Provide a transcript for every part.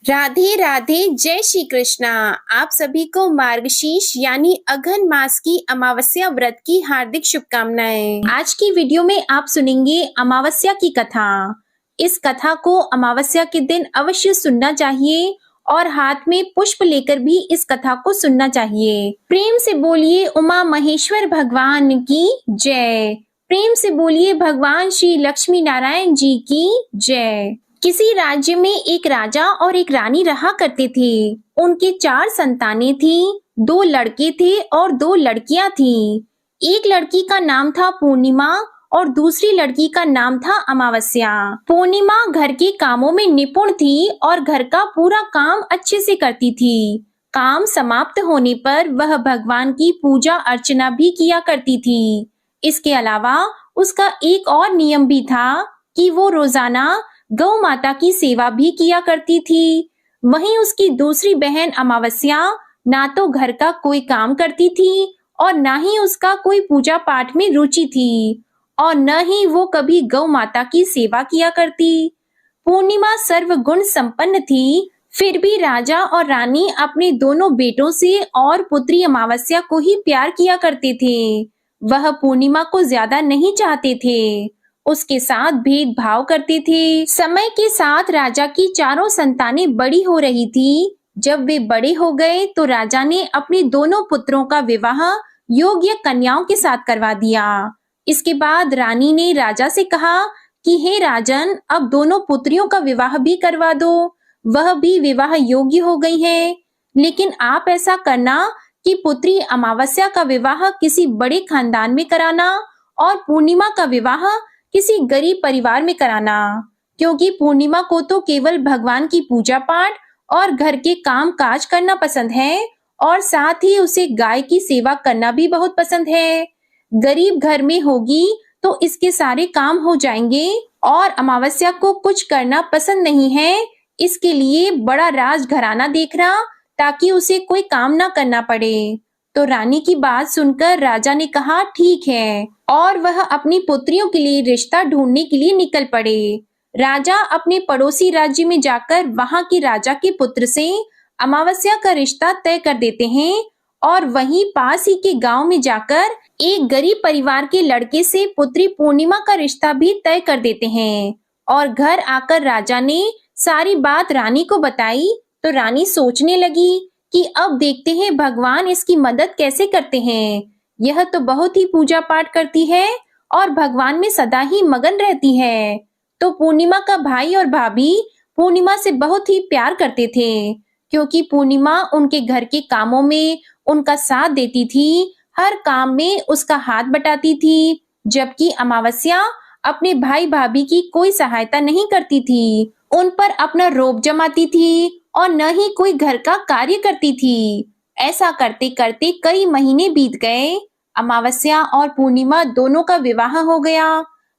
राधे राधे, जय श्री कृष्णा। आप सभी को मार्गशीर्ष यानी अघन मास की अमावस्या व्रत की हार्दिक शुभकामनाएं। आज की वीडियो में आप सुनेंगे अमावस्या की कथा। इस कथा को अमावस्या के दिन अवश्य सुनना चाहिए और हाथ में पुष्प लेकर भी इस कथा को सुनना चाहिए। प्रेम से बोलिए उमा महेश्वर भगवान की जय। प्रेम से बोलिए भगवान श्री लक्ष्मी नारायण जी की जय। किसी राज्य में एक राजा और एक रानी रहा करते थे। उनके 4 संतानें थी, 2 लड़के थे और 2 लड़कियां थीं। एक लड़की का नाम था पूर्णिमा और दूसरी लड़की का नाम था अमावस्या। पूर्णिमा घर के कामों में निपुण थी और घर का पूरा काम अच्छे से करती थी। काम समाप्त होने पर वह भगवान की पूजा अर्चना भी किया करती थी। इसके अलावा उसका एक और नियम भी था कि वो रोजाना गौ माता की सेवा भी किया करती थी। वहीं उसकी दूसरी बहन अमावस्या ना तो घर का कोई काम करती थी और ना ही उसका कोई पूजा पाठ में रुचि थी और न ही वो कभी गौ माता की सेवा किया करती। पूर्णिमा सर्वगुण संपन्न थी, फिर भी राजा और रानी अपने दोनों बेटों से और पुत्री अमावस्या को ही प्यार किया करते थे। वह पूर्णिमा को ज्यादा नहीं चाहते थे, उसके साथ भेदभाव करते थे। समय के साथ राजा की चारों संतानें बड़ी हो रही थी। जब वे बड़े हो गए तो राजा ने अपने दोनों पुत्रों का विवाह योग्य कन्याओं के साथ करवा दिया। इसके बाद रानी ने राजा से कहा कि हे राजन, अब दोनों पुत्रियों का विवाह भी करवा दो, वह भी विवाह योग्य हो गई है। लेकिन आप ऐसा करना कि पुत्री अमावस्या का विवाह किसी बड़े खानदान में कराना और पूर्णिमा का विवाह किसी गरीब परिवार में कराना, क्योंकि पूर्णिमा को तो केवल भगवान की पूजा पाठ और घर के काम काज करना पसंद है और साथ ही उसे गाय की सेवा करना भी बहुत पसंद है। गरीब घर में होगी तो इसके सारे काम हो जाएंगे और अमावस्या को कुछ करना पसंद नहीं है, इसके लिए बड़ा राजघराना देखना ताकि उसे कोई काम ना करना पड़े। तो रानी की बात सुनकर राजा ने कहा ठीक है और वह अपनी पुत्रियों के लिए रिश्ता ढूंढने के लिए निकल पड़े। राजा अपने पड़ोसी राज्य में जाकर वहां के राजा के पुत्र से अमावस्या का रिश्ता तय कर देते हैं और वहीं पास ही के गांव में जाकर एक गरीब परिवार के लड़के से पुत्री पूर्णिमा का रिश्ता भी तय कर देते हैं। और घर आकर राजा ने सारी बात रानी को बताई तो रानी सोचने लगी कि अब देखते हैं भगवान इसकी मदद कैसे करते हैं। यह तो बहुत ही पूजा पाठ करती है और भगवान में सदा ही मगन रहती है। तो पूर्णिमा का भाई और भाभी पूर्णिमा से बहुत ही प्यार करते थे, क्योंकि पूर्णिमा उनके घर के कामों में उनका साथ देती थी, हर काम में उसका हाथ बटाती थी, जबकि अमावस्या अपने भाई भाभी की कोई सहायता नहीं करती थी, उन पर अपना रोब जमाती थी और न ही कोई घर का कार्य करती थी। ऐसा करते करते कई महीने बीत गए। अमावस्या और पूर्णिमा दोनों का विवाह हो गया।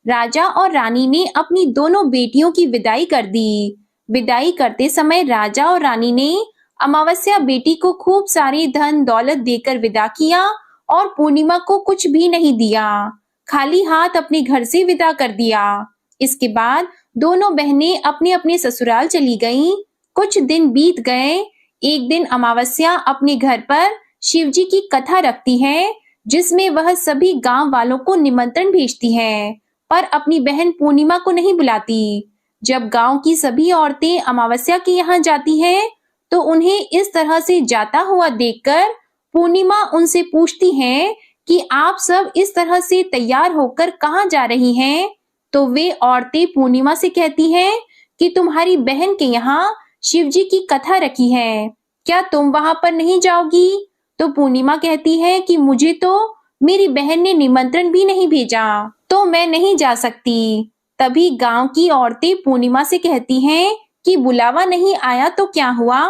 राजा और रानी ने अपनी दोनों बेटियों की विदाई कर दी। विदाई करते समय राजा और रानी ने अमावस्या बेटी को खूब सारी धन दौलत देकर विदा किया और पूर्णिमा को कुछ भी नहीं दिया, खाली हाथ अपने घर से विदा कर दिया। इसके बाद दोनों बहनें अपने अपने ससुराल चली गईं। कुछ दिन बीत गए। एक दिन अमावस्या अपने घर पर शिवजी की कथा रखती है, जिसमें वह सभी गांव वालों को निमंत्रण भेजती है, पर अपनी बहन पूर्णिमा को नहीं बुलाती। जब गांव की सभी औरतें अमावस्या के यहाँ जाती हैं, तो उन्हें इस तरह से जाता हुआ देखकर पूर्णिमा उनसे पूछती है कि आप सब इस तरह से तैयार होकर कहाँ जा रही हैं? तो वे औरतें पूर्णिमा से कहती हैं कि तुम्हारी बहन के यहाँ शिवजी की कथा रखी है, क्या तुम वहां पर नहीं जाओगी? तो पूर्णिमा कहती है कि मुझे तो मेरी बहन ने निमंत्रण भी नहीं भेजा, तो मैं नहीं जा सकती। तभी गांव की औरतें पूर्णिमा से कहती हैं कि बुलावा नहीं आया तो क्या हुआ,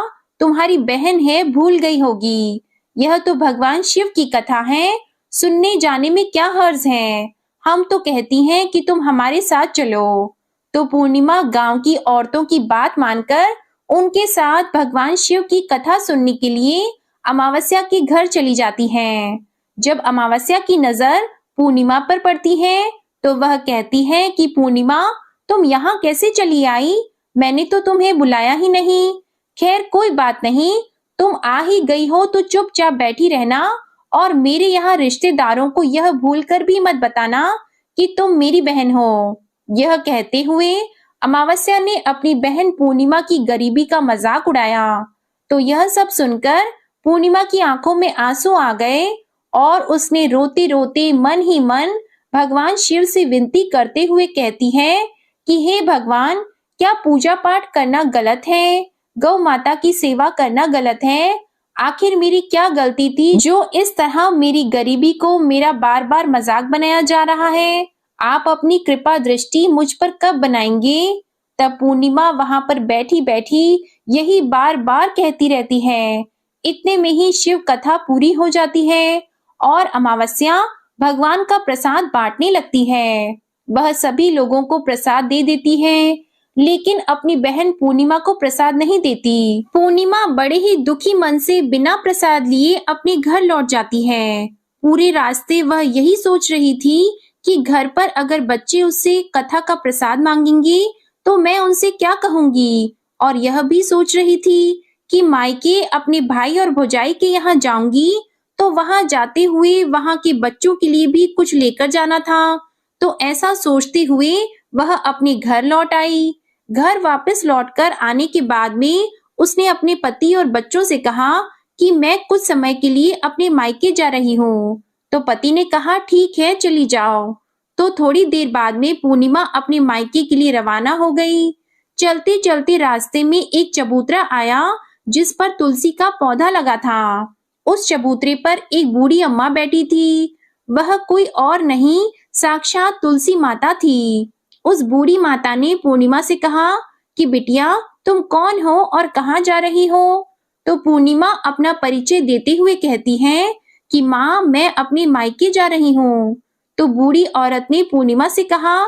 तुम्हारी बहन है, भूल गई होगी। यह तो भगवान शिव की कथा है, सुनने जाने में क्या हर्ज है। हम तो कहती हैं कि तुम हमारे साथ चलो। तो पूर्णिमा गांव की औरतों की बात मानकर उनके साथ भगवान शिव की कथा सुनने के लिए अमावस्या के घर चली जाती हैं। जब अमावस्या की नजर पूर्णिमा पर पड़ती है तो वह कहती है कि पूर्णिमा, तुम यहाँ कैसे चली आई? मैंने तो तुम्हें बुलाया ही नहीं। खैर कोई बात नहीं, तुम आ ही गई हो तो चुपचाप बैठी रहना और मेरे यहाँ रिश्तेदारों को यह भूलकर भी मत बताना कि तुम मेरी बहन हो। यह कहते हुए अमावस्या ने अपनी बहन पूर्णिमा की गरीबी का मजाक उड़ाया। तो यह सब सुनकर पूर्णिमा की आंखों में आंसू आ गए और उसने रोते रोते मन ही मन भगवान शिव से विनती करते हुए कहती है कि हे भगवान, क्या पूजा पाठ करना गलत है? गौ माता की सेवा करना गलत है? आखिर मेरी क्या गलती थी जो इस तरह मेरी गरीबी को मेरा बार बार मजाक बनाया जा रहा है? आप अपनी कृपा दृष्टि मुझ पर कब बनाएंगे? तब पूर्णिमा वहां पर बैठी बैठी यही बार बार कहती रहती है। इतने में ही शिव कथा पूरी हो जाती है और अमावस्या भगवान का प्रसाद बांटने लगती है। वह सभी लोगों को प्रसाद दे देती है, लेकिन अपनी बहन पूर्णिमा को प्रसाद नहीं देती। पूर्णिमा बड़े ही दुखी मन से बिना प्रसाद लिए अपने घर लौट जाती है। पूरे रास्ते वह यही सोच रही थी कि घर पर अगर बच्चे उससे कथा का प्रसाद मांगेंगे तो मैं उनसे क्या कहूंगी, और यह भी सोच रही थी कि मायके अपने भाई और भौजाई के यहाँ जाऊंगी तो वहां जाते हुए वहां के बच्चों के लिए भी कुछ लेकर जाना था। तो ऐसा सोचते हुए वह अपने घर लौट आई। घर वापस लौटकर आने के बाद में उसने अपने पति और बच्चों से कहा कि मैं कुछ समय के लिए अपने मायके जा रही हूँ। तो पति ने कहा ठीक है, चली जाओ। तो थोड़ी देर बाद में पूर्णिमा अपने मायके के लिए रवाना हो गई। चलते चलते रास्ते में एक चबूतरा आया जिस पर तुलसी का पौधा लगा था। उस चबूतरे पर एक बूढ़ी अम्मा बैठी थी। वह कोई और नहीं, साक्षात तुलसी माता थी। उस बूढ़ी माता ने पूर्णिमा से कहा कि बिटिया, तुम कौन हो और कहाँ जा रही हो? तो पूर्णिमा अपना परिचय देते हुए कहती है कि माँ, मैं अपने मायके जा रही हूँ। तो बूढ़ी औरत ने पूर्णिमा से कहा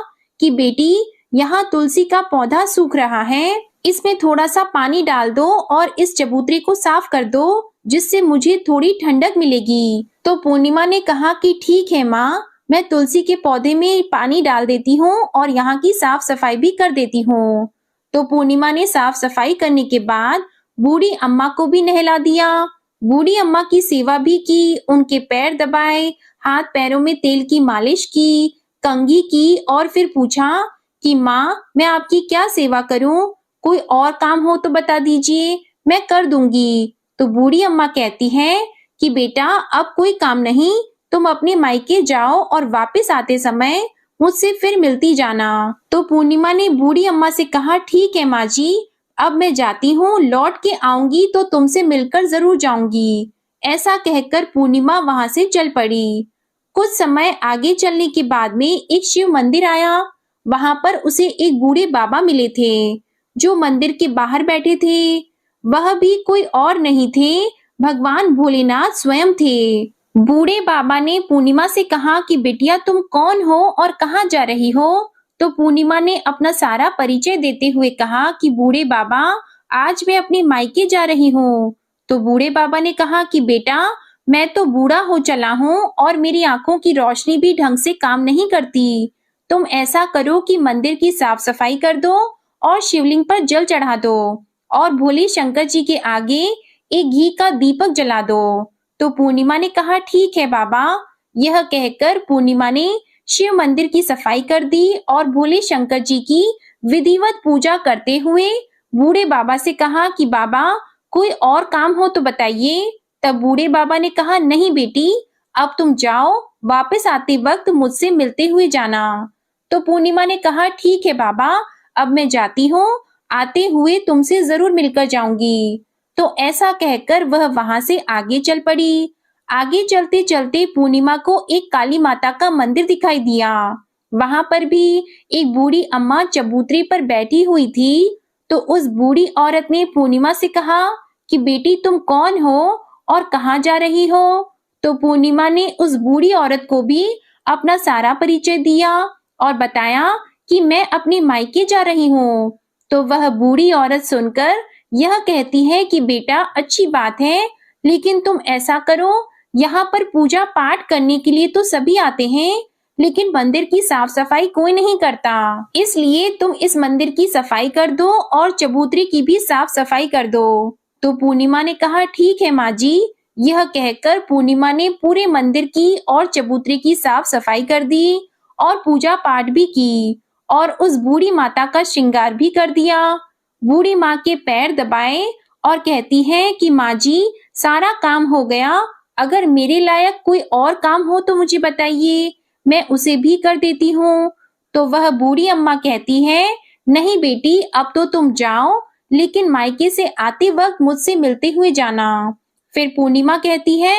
कि बेटी, यहाँ तुलसी का पौधा सूख रहा है, इसमें थोड़ा सा पानी डाल दो और इस चबूतरे को साफ कर दो, जिससे मुझे थोड़ी ठंडक मिलेगी। तो पूर्णिमा ने कहा कि ठीक है माँ, मैं तुलसी के पौधे में पानी डाल देती हूँ और यहाँ की साफ सफाई भी कर देती हूँ। तो पूर्णिमा ने साफ सफाई करने के बाद बूढ़ी अम्मा को भी नहला दिया। बूढ़ी अम्मा की सेवा भी की, उनके पैर दबाए, हाथ पैरों में तेल की मालिश की, कंघी की और फिर पूछा कि माँ, मैं आपकी क्या सेवा करूँ? कोई और काम हो तो बता दीजिए, मैं कर दूंगी। तो बूढ़ी अम्मा कहती है कि बेटा, अब कोई काम नहीं, तुम अपने मायके जाओ और वापस आते समय मुझसे फिर मिलती जाना। तो पूर्णिमा ने बूढ़ी अम्मा से कहा ठीक है माँ जी, अब मैं जाती हूँ, लौट के आऊंगी तो तुमसे मिलकर जरूर जाऊंगी। ऐसा कहकर पूर्णिमा वहां से चल पड़ी। कुछ समय आगे चलने के बाद में एक शिव मंदिर आया। वहां पर उसे एक बूढ़े बाबा मिले थे जो मंदिर के बाहर बैठे थे। वह भी कोई और नहीं थे, भगवान भोलेनाथ स्वयं थे। बूढ़े बाबा ने पूर्णिमा से कहा कि बिटिया, तुम कौन हो और कहाँ जा रही हो? तो पूर्णिमा ने अपना सारा परिचय देते हुए कहा कि बूढ़े बाबा, आज मैं अपने मायके जा रही हूँ। तो बूढ़े बाबा ने कहा कि बेटा, मैं तो बूढ़ा हो चला हूँ और मेरी आंखों की रोशनी भी ढंग से काम नहीं करती। तुम ऐसा करो कि मंदिर की साफ सफाई कर दो और शिवलिंग पर जल चढ़ा दो और भोले शंकर जी के आगे एक घी का दीपक जला दो। तो पूर्णिमा ने कहा ठीक है बाबा। यह कहकर पूर्णिमा ने शिव मंदिर की सफाई कर दी और भोले शंकर जी की विधिवत पूजा करते हुए बूढ़े बाबा से कहा कि बाबा, कोई और काम हो तो बताइए। तब बूढ़े बाबा ने कहा नहीं बेटी, अब तुम जाओ, वापस आते वक्त मुझसे मिलते हुए जाना। तो पूर्णिमा ने कहा ठीक है बाबा, अब मैं जाती हूँ, आते हुए तुमसे जरूर मिलकर जाऊंगी। तो ऐसा कहकर वह वहां से आगे चल पड़ी। आगे चलते चलते पूर्णिमा को एक काली माता का मंदिर दिखाई दिया। वहां पर भी एक बूढ़ी अम्मा चबूतरे पर बैठी हुई थी। तो उस बूढ़ी औरत ने पूर्णिमा से कहा कि बेटी, तुम कौन हो और कहाँ जा रही हो? तो पूर्णिमा ने उस बूढ़ी औरत को भी अपना सारा परिचय दिया और बताया कि मैं अपने मायके जा रही हूँ। तो वह बूढ़ी औरत सुनकर यह कहती है कि बेटा, अच्छी बात है, लेकिन तुम ऐसा करो, यहाँ पर पूजा पाठ करने के लिए तो सभी आते हैं, लेकिन मंदिर की साफ सफाई कोई नहीं करता, इसलिए तुम इस मंदिर की सफाई कर दो और चबूतरे की भी साफ सफाई कर दो। तो पूर्णिमा ने कहा ठीक है माँ जी। यह कहकर पूर्णिमा ने पूरे मंदिर की और चबूतरे की साफ सफाई कर दी और पूजा पाठ भी की और उस बूढ़ी माता का श्रृंगार भी कर दिया। बूढ़ी माँ के पैर दबाए और कहती है कि माँ जी सारा काम हो गया, अगर मेरे लायक कोई और काम हो तो मुझे बताइए, मैं उसे भी कर देती हूँ। तो वह बूढ़ी अम्मा कहती है नहीं बेटी, अब तो तुम जाओ, लेकिन मायके से आते वक्त मुझसे मिलते हुए जाना। फिर पूर्णिमा कहती है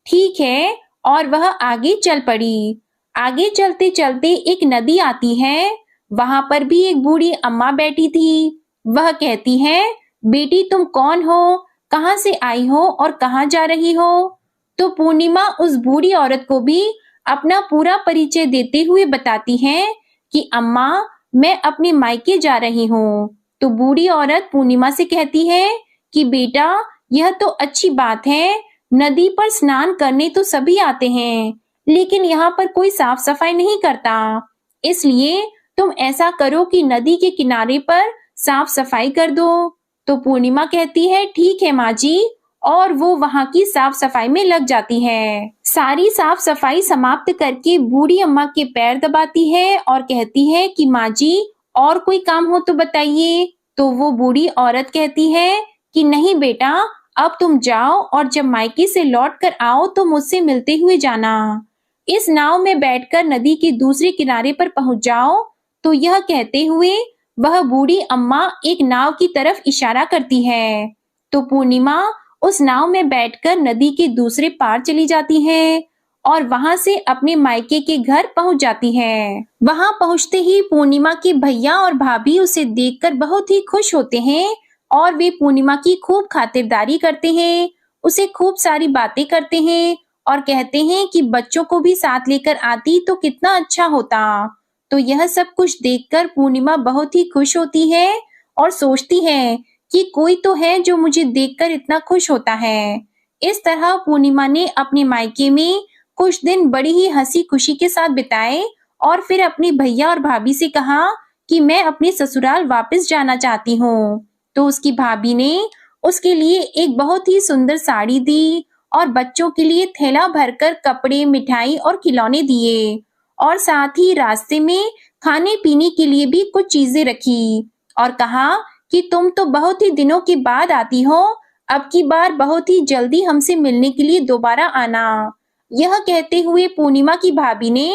ठीक है और वह आगे चल पड़ी। आगे चलते चलते एक नदी आती है, वहां पर भी एक बूढ़ी अम्मा बैठी थी। वह कहती है बेटी तुम कौन हो, कहाँ से आई हो और कहाँ जा रही हो। तो पूर्णिमा उस बूढ़ी औरत को भी अपना पूरा परिचय देते हुए बताती है कि अम्मा मैं अपने मायके जा रही हूँ। तो बूढ़ी औरत पूर्णिमा से कहती है कि बेटा यह तो अच्छी बात है, नदी पर स्नान करने तो सभी आते हैं, लेकिन यहाँ पर कोई साफ सफाई नहीं करता, इसलिए तुम ऐसा करो कि नदी के किनारे पर साफ सफाई कर दो। तो पूर्णिमा कहती है ठीक है माँ जी, और वो वहाँ की साफ सफाई में लग जाती है। सारी साफ सफाई समाप्त करके बूढ़ी अम्मा के पैर दबाती है और कहती है कि माँ जी और कोई काम हो तो बताइए। तो वो बूढ़ी औरत कहती है कि नहीं बेटा, अब तुम जाओ और जब मायके से लौट कर आओ तो मुझसे मिलते हुए जाना। इस नाव में बैठकर नदी के दूसरे किनारे पर पहुंच जाओ। तो यह कहते हुए वह बूढ़ी अम्मा एक नाव की तरफ इशारा करती है। तो पूर्णिमा उस नाव में बैठकर नदी के दूसरे पार चली जाती है और वहां से अपने मायके के घर पहुंच जाती है। वहां पहुंचते ही पूर्णिमा के भैया और भाभी उसे देखकर बहुत ही खुश होते हैं और वे पूर्णिमा की खूब खातिरदारी करते हैं, उसे खूब सारी बातें करते हैं और कहते हैं कि बच्चों को भी साथ लेकर आती तो कितना अच्छा होता। तो यह सब कुछ देखकर पूर्णिमा बहुत ही खुश होती है और सोचती है कि कोई तो है जो मुझे देखकर इतना खुश होता है। इस तरह पूर्णिमा ने अपने मायके में कुछ दिन बड़ी ही हंसी खुशी के साथ बिताए और फिर अपने भैया और भाभी से कहा कि मैं अपने ससुराल वापस जाना चाहती हूँ। तो उसकी भाभी ने उसके लिए एक बहुत ही सुंदर साड़ी दी और बच्चों के लिए थैला भरकर कपड़े, मिठाई और खिलौने दिए और साथ ही रास्ते में खाने पीने के लिए भी कुछ चीजें रखी और कहा कि तुम तो बहुत ही दिनों के बाद आती हो, अब की बार बहुत ही जल्दी हमसे मिलने के लिए दोबारा आना। यह कहते हुए पूर्णिमा की भाभी ने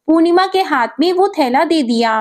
पूर्णिमा के हाथ में वो थैला दे दिया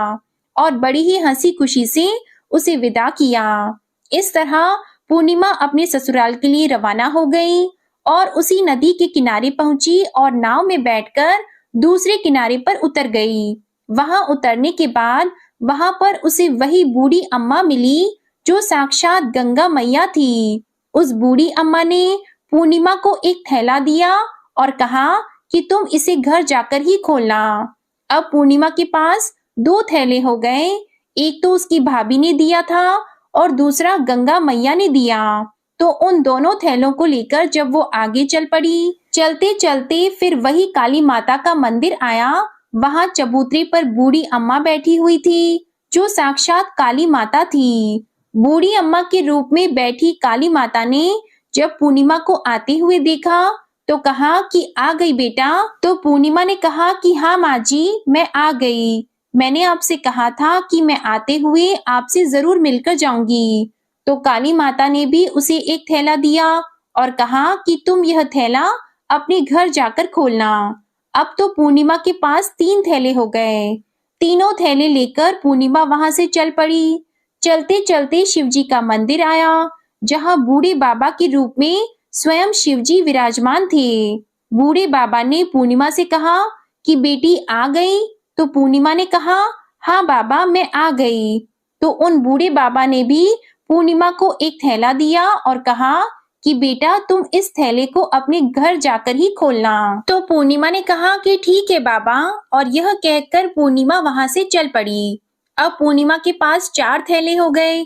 और बड़ी ही हंसी खुशी से उसे विदा किया। इस तरह पूर्णिमा अपने ससुराल के लिए रवाना हो गई और उसी नदी के किनारे पहुंची और नाव में बैठकर दूसरे किनारे पर उतर गई। वहां उतरने के बाद वहां पर उसे वही बूढ़ी अम्मा मिली जो साक्षात गंगा मैया थी। उस बूढ़ी अम्मा ने पूर्णिमा को एक थैला दिया और कहा कि तुम इसे घर जाकर ही खोलना। अब पूर्णिमा के पास दो थैले हो गए, एक तो उसकी भाभी ने दिया था और दूसरा गंगा मैया ने दिया। तो उन दोनों थैलों को लेकर जब वो आगे चल पड़ी, चलते चलते फिर वही काली माता का मंदिर आया। वहां चबूतरे पर बूढ़ी अम्मा बैठी हुई थी जो साक्षात काली माता थी। बूढ़ी अम्मा के रूप में बैठी काली माता ने जब पूर्णिमा को आते हुए देखा तो कहा कि आ गई बेटा। तो पूर्णिमा ने कहा कि हाँ माँ जी, मैं आ गई, मैंने आपसे कहा था कि मैं आते हुए आपसे जरूर मिलकर जाऊंगी। तो काली माता ने भी उसे एक थैला दिया और कहा कि तुम यह थैला अपने घर जाकर खोलना। अब तो पूर्णिमा के पास 3 थैले हो गए। तीनों थैले लेकर पूर्णिमा वहां से चल पड़ी। चलते चलते शिवजी का मंदिर आया जहां बूढ़े बाबा के रूप में स्वयं शिवजी विराजमान थे। बूढ़े बाबा ने पूर्णिमा से कहा कि बेटी आ गई। तो पूर्णिमा ने कहा हाँ बाबा, मैं आ गई। तो उन बूढ़े बाबा ने भी पूर्णिमा को एक थैला दिया और कहा कि बेटा तुम इस थैले को अपने घर जाकर ही खोलना। तो पूर्णिमा ने कहा कि ठीक है बाबा, और यह कहकर पूर्णिमा वहां से चल पड़ी। अब पूर्णिमा के पास 4 थैले हो गए।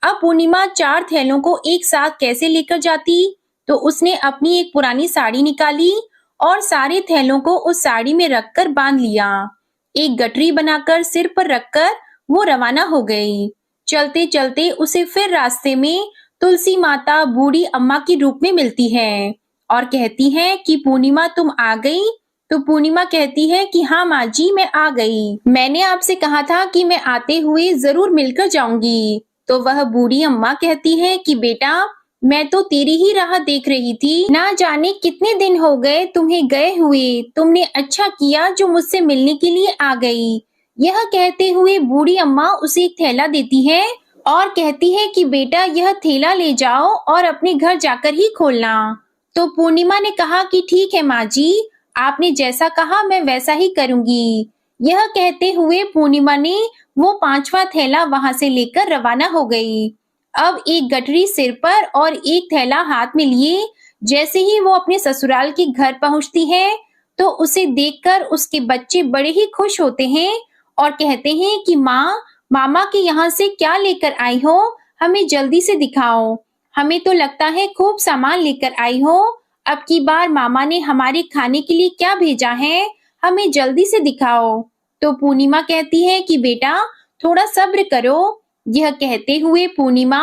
अब पूर्णिमा 4 थैलों को एक साथ कैसे लेकर जाती, तो उसने अपनी एक पुरानी साड़ी निकाली और सारे थैलों को उस साड़ी में रखकर बांध लिया। एक गठरी बनाकर सिर पर रखकर वो रवाना हो गई। चलते चलते उसे फिर रास्ते में तुलसी माता बूढ़ी अम्मा के रूप में मिलती है और कहती है कि पूर्णिमा तुम आ गई। तो पूर्णिमा कहती है कि हाँ माँ जी, मैं आ गई। मैंने आपसे कहा था कि मैं आते हुए जरूर मिलकर जाऊंगी। तो वह बूढ़ी अम्मा कहती है कि बेटा, मैं तो तेरी ही राह देख रही थी। ना जाने कितने दिन हो गए तुम्हें गए हुए। तुमने अच्छा किया जो मुझसे मिलने के लिए आ गई। यह कहते हुए बूढ़ी अम्मा उसे एक थैला देती है और कहती है कि बेटा, यह थैला ले जाओ और अपने घर जाकर ही खोलना। तो पूर्णिमा ने कहा कि ठीक है माँ जी, आपने जैसा कहा मैं वैसा ही करूंगी। यह कहते हुए पूर्णिमा ने वो 5वां थैला वहां से लेकर रवाना हो गई। अब एक गठरी सिर पर और एक थैला हाथ में लिए जैसे ही वो अपने ससुराल के घर पहुंचती है, तो उसे देखकर उसके बच्चे बड़े ही खुश होते हैं और कहते हैं कि माँ, मामा के यहाँ से क्या लेकर आई हो, हमें जल्दी से दिखाओ। हमें तो लगता है खूब सामान लेकर आई हो। अब की बार मामा ने हमारे खाने के लिए क्या भेजा है, हमें जल्दी से दिखाओ। तो पूर्णिमा कहती है कि बेटा, थोड़ा सब्र करो। यह कहते हुए पूर्णिमा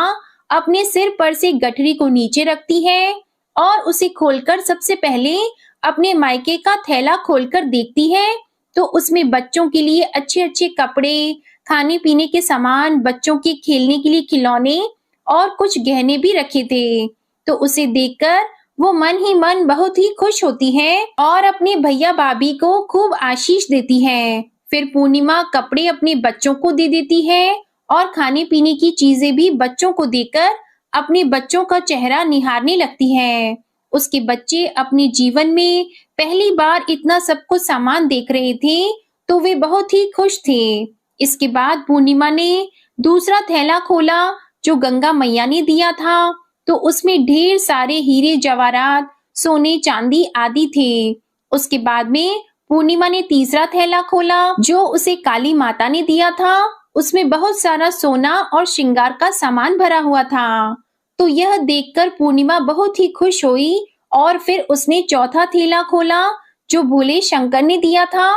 अपने सिर पर से गठरी को नीचे रखती है और उसे खोलकर सबसे पहले अपने मायके का थैला खोलकर देखती है, तो उसमें बच्चों के लिए अच्छे अच्छे कपड़े, खाने पीने के सामान, बच्चों के खेलने के लिए खिलौने और कुछ गहने भी रखे थे। तो उसे देखकर वो मन ही मन बहुत ही खुश होती है और अपने भैया भाभी को खूब आशीष देती है। फिर पूर्णिमा कपड़े अपने बच्चों को दे देती है और खाने पीने की चीजें भी बच्चों को देकर अपने बच्चों का चेहरा निहारने लगती है। उसके बच्चे अपने जीवन में पहली बार इतना सब कुछ सामान देख रहे थे, तो वे बहुत ही खुश थे। इसके बाद पूर्णिमा ने दूसरा थैला खोला जो गंगा मैया ने दिया था, तो उसमें ढेर सारे हीरे जवाहरात, सोने चांदी आदि थे। उसके बाद में पूर्णिमा ने तीसरा थैला खोला जो उसे काली माता ने दिया था। उसमें बहुत सारा सोना और श्रृंगार का सामान भरा हुआ था। तो यह देखकर पूर्णिमा बहुत ही खुश हुई और फिर उसने चौथा थैला खोला जो भोले शंकर ने दिया था।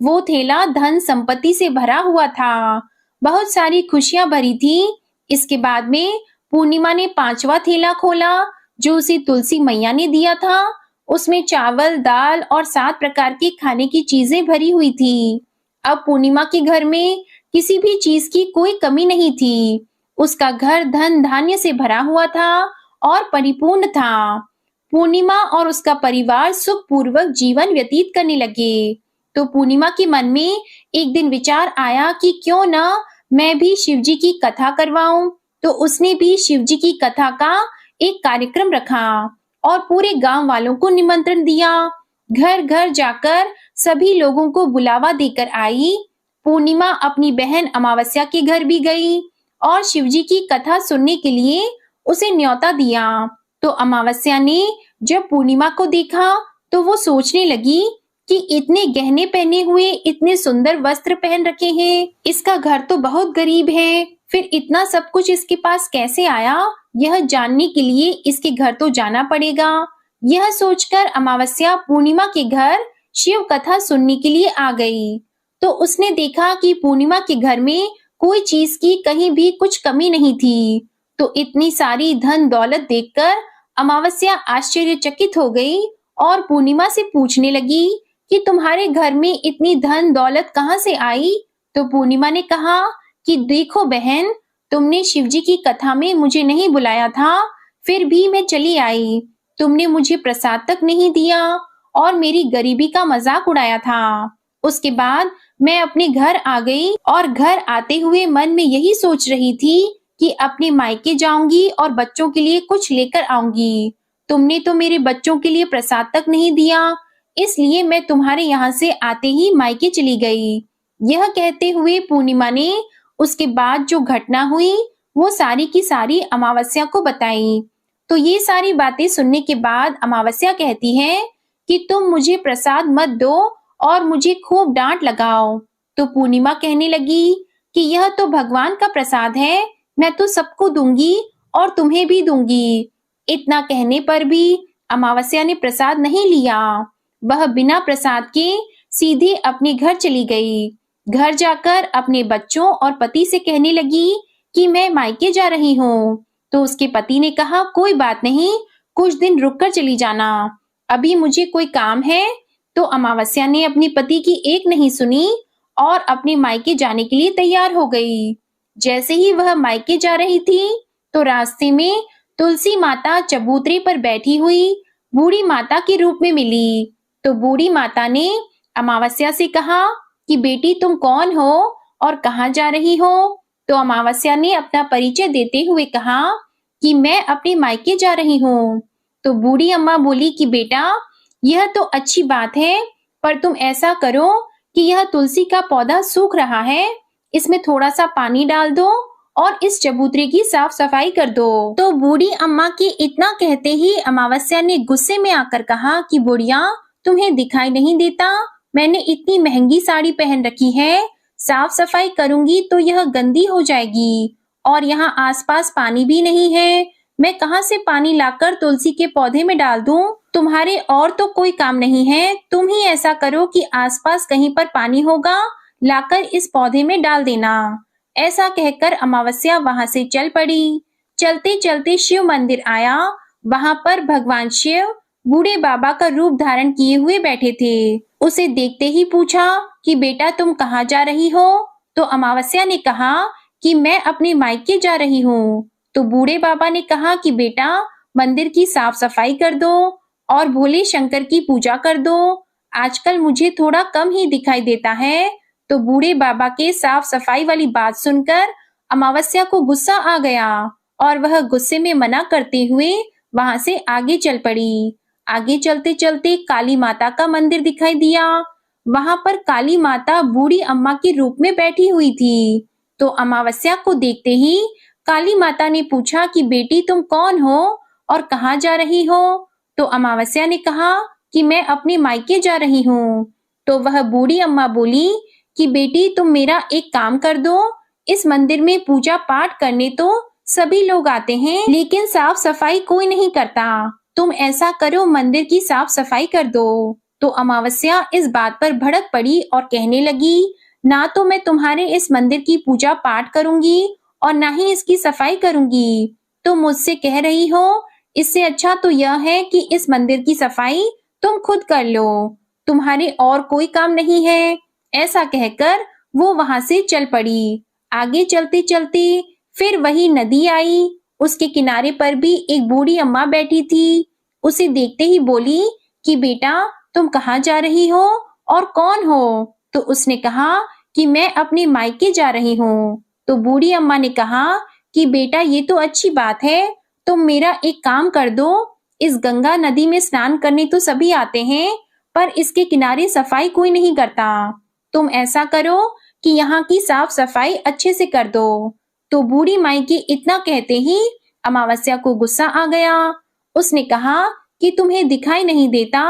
वो थैला धन संपत्ति से भरा हुआ था, बहुत सारी खुशियां भरी थी। इसके बाद में पूर्णिमा ने 5वां थैला खोला जो उसे तुलसी मैया ने दिया था। उसमें चावल, दाल और 7 प्रकार के खाने की चीजें भरी हुई थी। अब पूर्णिमा के घर में किसी भी चीज की कोई कमी नहीं थी। उसका घर धन धान्य से भरा हुआ था और परिपूर्ण था। पूर्णिमा और उसका परिवार सुखपूर्वक जीवन व्यतीत करने लगे। तो पूर्णिमा के मन में एक दिन विचार आया कि क्यों ना मैं भी शिव जी की कथा करवाऊं। तो उसने भी शिव जी की कथा का एक कार्यक्रम रखा और पूरे गांव वालों को निमंत्रण दिया। घर घर जाकर सभी लोगों को बुलावा देकर आई। पूर्णिमा अपनी बहन अमावस्या के घर भी गई और शिवजी की कथा सुनने के लिए उसे न्योता दिया। तो अमावस्या ने जब पूर्णिमा को देखा तो वो सोचने लगी कि इतने गहने पहने हुए, इतने सुंदर वस्त्र पहन रखे हैं, इसका घर तो बहुत गरीब है, फिर इतना सब कुछ इसके पास कैसे आया, यह जानने के लिए इसके घर तो जाना पड़ेगा। यह सोचकर अमावस्या पूर्णिमा के घर शिव कथा सुनने के लिए आ गई। तो उसने देखा कि पूर्णिमा के घर में कोई चीज की कहीं भी कुछ कमी नहीं थी। तो इतनी सारी धन दौलत देखकर अमावस्या आश्चर्यचकित हो गई और पूर्णिमा से पूछने लगी कि तुम्हारे घर में इतनी धन दौलत कहाँ से आई। तो पूर्णिमा ने कहा कि देखो बहन, तुमने शिवजी की कथा में मुझे नहीं बुलाया था, फिर भी मैं चली आई। तुमने मुझे प्रसाद तक नहीं दिया और मेरी गरीबी का मजाक उड़ाया था। उसके बाद मैं अपने घर आ गई और घर आते हुए मन में यही सोच रही थी कि अपने मायके जाऊंगी और बच्चों के लिए कुछ लेकर आऊंगी। तुमने तो मेरे बच्चों के लिए प्रसाद तक नहीं दिया, इसलिए मैं तुम्हारे यहाँ से आते ही मायके चली गई। यह कहते हुए पूर्णिमा ने उसके बाद जो घटना हुई वो सारी की सारी अमावस्या को बताई। तो ये सारी बातें सुनने के बाद अमावस्या कहती है कि तुम मुझे प्रसाद मत दो और मुझे खूब डांट लगाओ। तो पूर्णिमा कहने लगी कि यह तो भगवान का प्रसाद है, मैं तो सबको दूंगी और तुम्हें भी दूंगी। इतना कहने पर भी अमावस्या ने प्रसाद नहीं लिया। वह बिना प्रसाद के सीधे अपने घर चली गई। घर जाकर अपने बच्चों और पति से कहने लगी कि मैं मायके जा रही हूँ। तो उसके पति ने कहा, कोई बात नहीं, कुछ दिन रुक कर चली जाना, अभी मुझे कोई काम है। तो अमावस्या ने अपने पति की एक नहीं सुनी और अपने मायके जाने के लिए तैयार हो गई। जैसे ही वह मायके जा रही थी, तो रास्ते में तुलसी माता चबूतरे पर बैठी हुई बूढ़ी माता के रूप में मिली। तो बूढ़ी माता ने अमावस्या से कहा कि बेटी तुम कौन हो और कहाँ जा रही हो? तो अमावस्या ने अपना परिचय देते हुए कहा कि मैं अपने मायके जा रही हूँ। तो बूढ़ी अम्मा बोली कि बेटा, यह तो अच्छी बात है, पर तुम ऐसा करो कि यह तुलसी का पौधा सूख रहा है, इसमें थोड़ा सा पानी डाल दो और इस चबूतरे की साफ सफाई कर दो। तो बूढ़ी अम्मा के इतना कहते ही अमावस्या ने गुस्से में आकर कहा कि बुढ़िया, तुम्हें दिखाई नहीं देता मैंने इतनी महंगी साड़ी पहन रखी है, साफ सफाई करूंगी तो यह गंदी हो जाएगी और यहाँ आसपास पानी भी नहीं है, मैं कहाँ से पानी लाकर तुलसी के पौधे में डाल दूं? तुम्हारे और तो कोई काम नहीं है, तुम ही ऐसा करो कि आसपास कहीं पर पानी होगा, लाकर इस पौधे में डाल देना। ऐसा कहकर अमावस्या वहां से चल पड़ी। चलते चलते शिव मंदिर आया। वहां पर भगवान शिव बूढ़े बाबा का रूप धारण किए हुए बैठे थे। उसे देखते ही पूछा कि बेटा तुम कहाँ जा रही हो? तो अमावस्या ने कहा कि मैं अपने मायके जा रही हूँ। तो बूढ़े बाबा ने कहा कि बेटा मंदिर की साफ सफाई कर दो और भोले शंकर की पूजा कर दो, आजकल मुझे थोड़ा कम ही दिखाई देता है। तो बूढ़े बाबा के साफ सफाई वाली बात सुनकर अमावस्या को गुस्सा आ गया और वह गुस्से में मना करते हुए वहां से आगे चल पड़ी। आगे चलते चलते काली माता का मंदिर दिखाई दिया। वहां पर काली माता बूढ़ी अम्मा के रूप में बैठी हुई थी। तो अमावस्या को देखते ही काली माता ने पूछा कि बेटी तुम कौन हो और कहाँ जा रही हो? तो अमावस्या ने कहा कि मैं अपने मायके जा रही हूँ। तो वह बूढ़ी अम्मा बोली कि बेटी तुम मेरा एक काम कर दो, इस मंदिर में पूजा पाठ करने तो सभी लोग आते हैं, लेकिन साफ सफाई कोई नहीं करता, तुम ऐसा करो मंदिर की साफ सफाई कर दो। तो अमावस्या इस बात पर भड़क पड़ी और कहने लगी, ना तो मैं तुम्हारे इस मंदिर की पूजा पाठ करूंगी और ना ही इसकी सफाई करूंगी। तुम मुझसे कह रही हो, इससे अच्छा तो यह है कि इस मंदिर की सफाई तुम खुद कर लो, तुम्हारे और कोई काम नहीं है। ऐसा कहकर वो वहां से चल पड़ी। आगे चलते चलते फिर वही नदी आई। उसके किनारे पर भी एक बूढ़ी अम्मा बैठी थी। उसे देखते ही बोली कि बेटा तुम कहाँ जा रही हो और कौन हो? तो उसने कहा कि मैं अपने मायके जा रही हूँ। तो बूढ़ी अम्मा ने कहा कि बेटा ये तो अच्छी बात है, तुम मेरा एक काम कर दो, इस गंगा नदी में स्नान करने तो सभी आते हैं, पर इसके किनारे सफाई कोई नहीं करता। तुम ऐसा करो कि यहाँ की साफ सफाई अच्छे से कर दो। तो बूढ़ी माई के इतना कहते ही अमावस्या को गुस्सा आ गया। उसने कहा कि तुम्हें दिखाई नहीं देता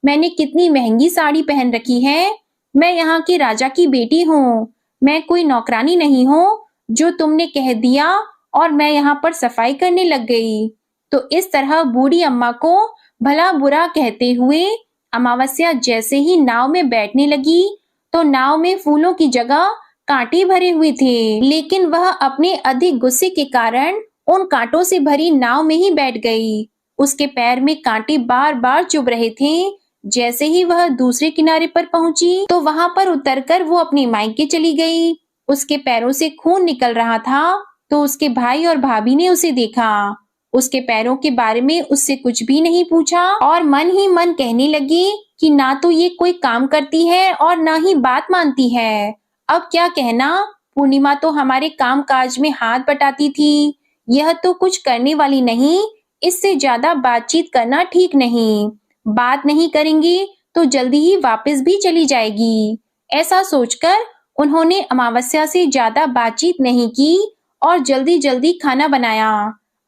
मैंने कितनी महंगी साड़ी पहन रखी है, मैं यहाँ के राजा की बेटी हूँ, मैं कोई नौकरानी नहीं हूँ जो तुमने कह दिया और मैं यहाँ पर सफाई करने लग गई। तो इस तरह बूढ़ी अम्मा को भला बुरा कहते हुए अमावस्या जैसे ही नाव में बैठने लगी तो नाव में फूलों की जगह कांटे भरे हुए थे, लेकिन वह अपने अधिक गुस्से के कारण उन कांटों से भरी नाव में ही बैठ गई। उसके पैर में कांटे बार बार चुभ रहे थे। जैसे ही वह दूसरे किनारे पर पहुंची तो वहां पर उतरकर वो अपने मायके चली गई। उसके पैरों से खून निकल रहा था तो उसके भाई और भाभी ने उसे देखा। उसके पैरों के बारे में उससे कुछ भी नहीं पूछा और मन ही मन कहने लगी कि ना तो ये कोई काम करती है और ना ही बात मानती है। अब क्या कहना, पूर्णिमा तो हमारे काम काज में हाथ बटाती थी, यह तो कुछ करने वाली नहीं, इससे ज्यादा बातचीत करना ठीक नहीं, बात नहीं करेंगी तो जल्दी ही वापस भी चली जाएगी। ऐसा सोचकर उन्होंने अमावस्या से ज्यादा बातचीत नहीं की और जल्दी जल्दी खाना बनाया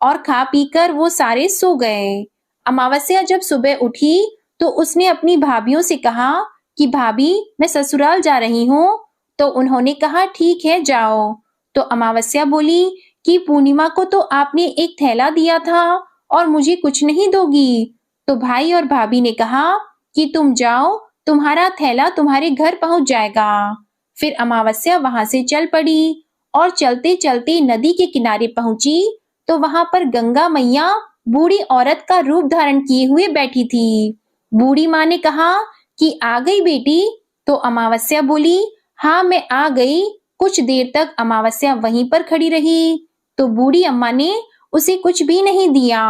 और खा पीकर वो सारे सो गए। अमावस्या जब सुबह उठी तो उसने अपनी भाभीयों से कहा कि भाभी मैं ससुराल जा रही हूँ। तो उन्होंने कहा ठीक है जाओ। तो अमावस्या बोली कि पूर्णिमा को तो आपने एक थैला दिया था और मुझे कुछ नहीं दोगी। तो भाई और भाभी ने कहा कि तुम जाओ, तुम्हारा थैला तुम्हारे घर पहुंच जाएगा। फिर अमावस्या वहां से चल पड़ी और चलते चलते नदी के किनारे पहुंची तो वहां पर गंगा मैया बूढ़ी औरत का रूप धारण किए हुए बैठी थी। बूढ़ी माँ ने कहा कि आ गई बेटी। तो अमावस्या बोली, हाँ मैं आ गई। कुछ देर तक अमावस्या वहीं पर खड़ी रही तो बूढ़ी अम्मा ने उसे कुछ भी नहीं दिया।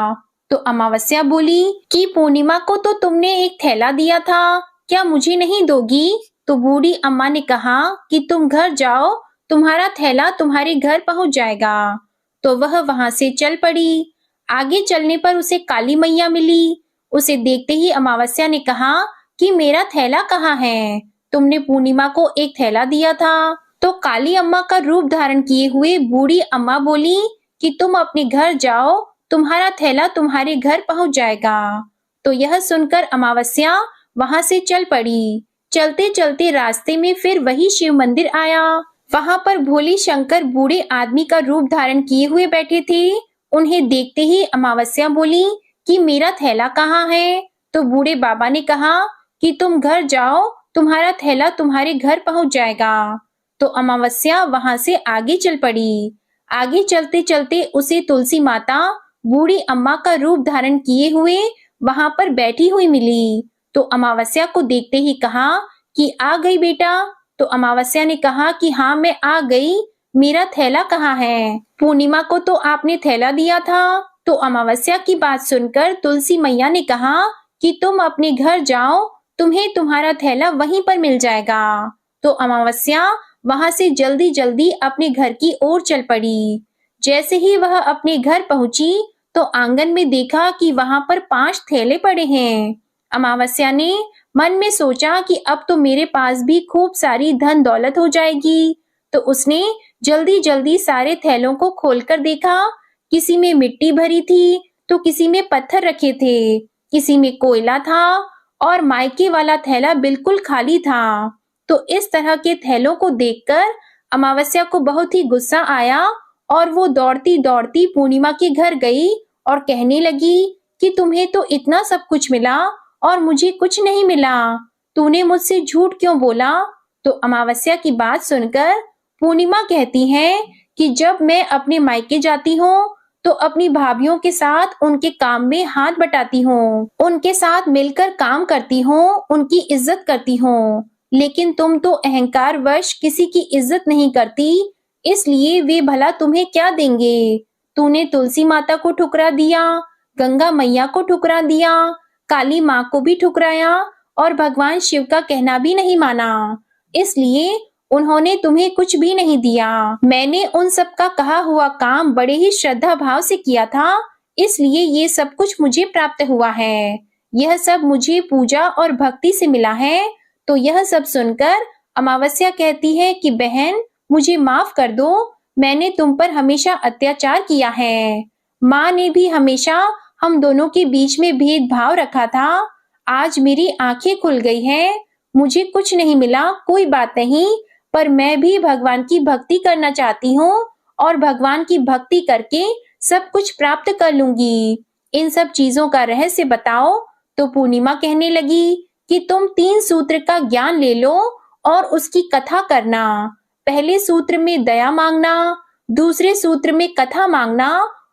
तो अमावस्या बोली कि पूर्णिमा को तो तुमने एक थैला दिया था, क्या मुझे नहीं दोगी? तो बूढ़ी अम्मा ने कहा कि तुम घर जाओ, तुम्हारा थैला तुम्हारे घर पहुंच जाएगा। तो वह वहां से चल पड़ी। आगे चलने पर उसे काली मैया मिली। उसे देखते ही अमावस्या ने कहा कि मेरा थैला कहाँ है? तुमने पूर्णिमा को एक थैला दिया था। तो काली अम्मा का रूप धारण किए हुए बूढ़ी अम्मा बोली कि तुम अपने घर जाओ, तुम्हारा थैला तुम्हारे घर पहुंच जाएगा। तो यह सुनकर अमावस्या वहां से चल पड़ी। चलते चलते रास्ते में फिर वही शिव मंदिर आया। वहां पर भोले शंकर बूढ़े आदमी का रूप धारण किए हुए बैठे थे। उन्हें देखते ही अमावस्या बोली कि मेरा थैला कहाँ है? तो बूढ़े बाबा ने कहा कि तुम घर जाओ, तुम्हारा थैला तुम्हारे घर पहुंच जाएगा। तो अमावस्या वहां से आगे चल पड़ी। आगे चलते चलते उसे तुलसी माता बूढ़ी अम्मा का रूप धारण किए हुए वहां पर बैठी हुई मिली। तो अमावस्या को देखते ही कहा कि आ गई बेटा। तो अमावस्या ने कहा कि हाँ मैं आ गई, मेरा थैला कहाँ है? पूर्णिमा को तो आपने थैला दिया था। तो अमावस्या की बात सुनकर तुलसी मैया ने कहा कि तुम अपने घर जाओ, तुम्हें तुम्हारा थैला वहीं पर मिल जाएगा। तो अमावस्या वहां से जल्दी जल्दी अपने घर की ओर चल पड़ी। जैसे ही वह अपने घर पहुंची तो आंगन में देखा कि वहां पर 5 थैले पड़े हैं। अमावस्या ने मन में सोचा कि अब तो मेरे पास भी खूब सारी धन दौलत हो जाएगी। तो उसने जल्दी जल्दी सारे थैलों को खोलकर देखा। किसी में मिट्टी भरी थी तो किसी में पत्थर रखे थे, किसी में कोयला था और मायके वाला थैला बिल्कुल खाली था। तो इस तरह के थैलों को देखकर अमावस्या को बहुत ही गुस्सा आया और वो दौड़ती दौड़ती पूर्णिमा के घर गई और कहने लगी कि तुम्हें तो इतना सब कुछ मिला और मुझे कुछ नहीं मिला, तूने मुझसे झूठ क्यों बोला? तो अमावस्या की बात सुनकर पूर्णिमा कहती है कि जब मैं अपने मायके जाती हूँ तो अपनी भाभीयों के साथ उनके काम में हाथ बटाती हूँ, उनके साथ मिलकर काम करती हूँ, उनकी इज्जत करती हूँ। लेकिन तुम तो अहंकार वश किसी की इज्जत नहीं करती, इसलिए वे भला तुम्हें क्या देंगे? तूने तुलसी माता को ठुकरा दिया, गंगा मैया को ठुकरा दिया, काली माँ को भी ठुकराया और भगवान शिव का कहना भी नहीं माना, इसलिए उन्होंने तुम्हें कुछ भी नहीं दिया। मैंने उन सब का कहा हुआ काम बड़े ही श्रद्धा भाव से किया था, इसलिए ये सब कुछ मुझे प्राप्त हुआ है। यह सब मुझे पूजा और भक्ति से मिला है। तो यह सब सुनकर अमावस्या कहती है कि बहन मुझे माफ कर दो, मैंने तुम पर हमेशा अत्याचार किया है। माँ ने भी हमेशा हम दोनों के बीच में भेदभाव रखा था। आज मेरी आंखें खुल गई हैं, मुझे कुछ नहीं मिला, कोई बात नहीं, पर मैं भी भगवान की भक्ति करना चाहती हूँ और भगवान की भक्ति करके सब कुछ प्राप्त कर लूंगी। इन सब चीजों का रहस्य बताओ। तो पूर्णिमा कहने लगी कि तुम 3 सूत्र का ज्ञान ले लो और उसकी कथा करना। पहले सूत्र में दया मांगना, दूसरे सूत्र में कथा मांगना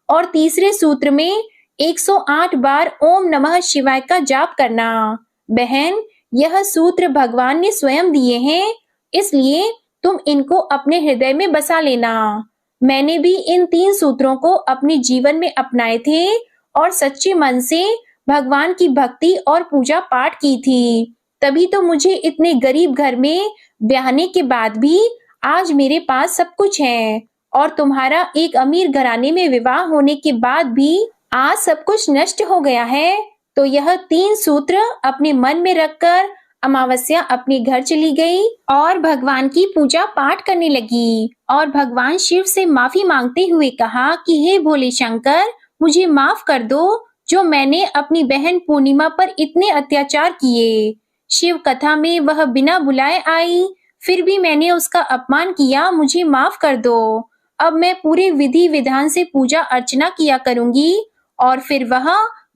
और तीसरे सूत्र में 108 बार ओम नमः शिवाय का जाप करना। बहन, यह सूत्र भगवान ने स्वयं दिए हैं, इसलिए तुम इनको अपने हृदय में बसा लेना। मैंने भी इन 3 सूत्रों को अपने जीवन में अपनाए थे और सच्चे मन से भगवान की भक्ति और पूजा पाठ की थी। तभी तो मुझे इतने गरीब घर में ब्याहने के बाद भी आज मेरे पास सब कुछ है और तुम्हारा एक अमीर घराने में विवाह होने के बाद भी आज सब कुछ नष्ट हो गया है। तो यह 3 सूत्र अपने मन में रखकर अमावस्या अपने घर चली गई और भगवान की पूजा पाठ करने लगी और भगवान शिव से माफी मांगते हुए कहा कि हे भोले शंकर, मुझे माफ कर दो जो मैंने अपनी बहन पूर्णिमा पर इतने अत्याचार किए। शिव कथा में वह बिना बुलाए आई, फिर भी मैंने उसका अपमान किया, मुझे माफ कर दो। अब मैं पूरे विधि विधान से पूजा अर्चना किया करूंगी। और फिर वह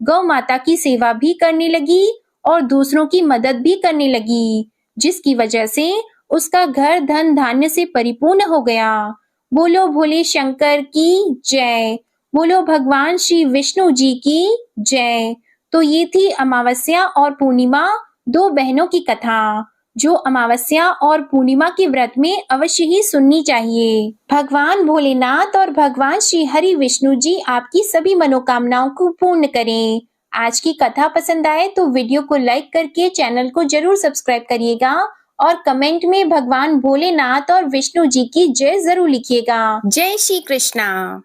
गौ माता की सेवा भी करने लगी और दूसरों की मदद भी करने लगी, जिसकी वजह से उसका घर धन धान्य से परिपूर्ण हो गया। बोलो भोले शंकर की जय। बोलो भगवान श्री विष्णु जी की जय। तो ये थी अमावस्या और पूर्णिमा, दो बहनों की कथा, जो अमावस्या और पूर्णिमा के व्रत में अवश्य ही सुननी चाहिए। भगवान भोलेनाथ और भगवान श्री हरि विष्णु जी आपकी सभी मनोकामनाओं को पूर्ण करें। आज की कथा पसंद आए तो वीडियो को लाइक करके चैनल को जरूर सब्सक्राइब करिएगा और कमेंट में भगवान भोलेनाथ और विष्णु जी की जय जरूर लिखिएगा। जय श्री कृष्णा।